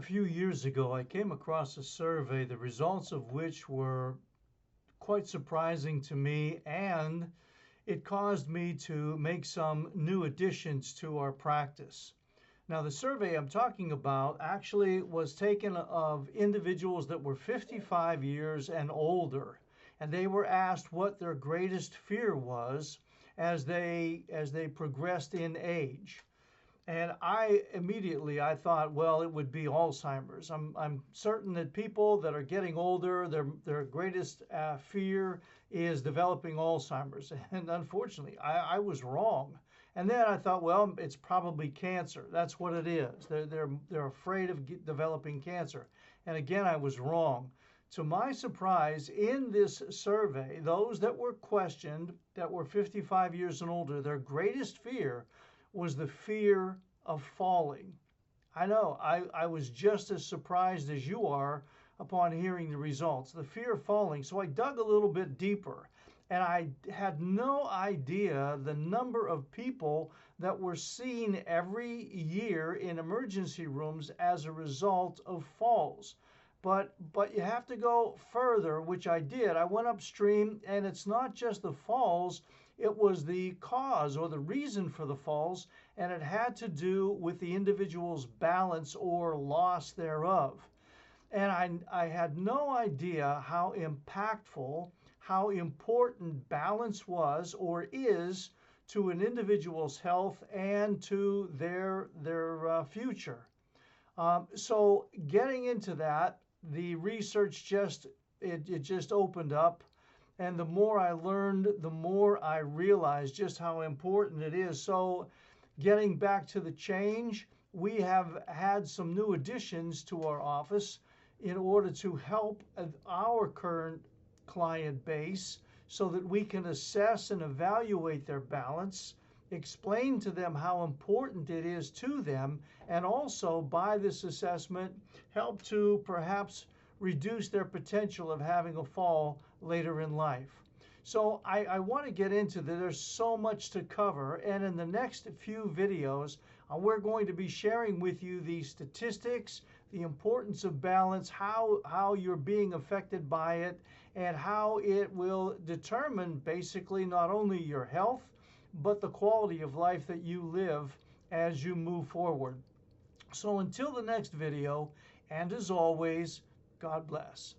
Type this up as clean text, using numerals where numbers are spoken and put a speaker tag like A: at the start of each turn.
A: A few years ago, I came across a survey, the results of which were quite surprising to me, and it caused me to make some new additions to our practice. Now, the survey I'm talking about actually was taken of individuals that were 55 years and older, and they were asked what their greatest fear was as they progressed in age. And I thought, well, it would be Alzheimer's. I'm certain that people that are getting older, their greatest fear is developing Alzheimer's. And unfortunately, I was wrong. And then I thought, well, it's probably cancer. That's what it is. They're afraid of developing cancer. And again, I was wrong. To my surprise, in this survey, those that were questioned that were 55 years and older, their greatest fear was the fear of falling. I know, I was just as surprised as you are upon hearing the results, the fear of falling. So I dug a little bit deeper, and I had no idea the number of people that were seen every year in emergency rooms as a result of falls. But you have to go further, which I did. I went upstream, and it's not just the falls, it was the cause or the reason for the falls, and it had to do with the individual's balance or loss thereof. And I had no idea how impactful, how important balance was or is to an individual's health and to their future. So getting into that, the research just opened up, and the more I learned, the more I realized just how important it is. So getting back to the change, we have had some new additions to our office in order to help our current client base so that we can assess and evaluate their balance, explain to them how important it is to them, and also by this assessment help to perhaps reduce their potential of having a fall later in life. So I want to get into that. There's so much to cover, and in the next few videos we're going to be sharing with you the statistics, the importance of balance, how you're being affected by it, and how it will determine basically not only your health but the quality of life that you live as you move forward. So until the next video, and as always, God bless.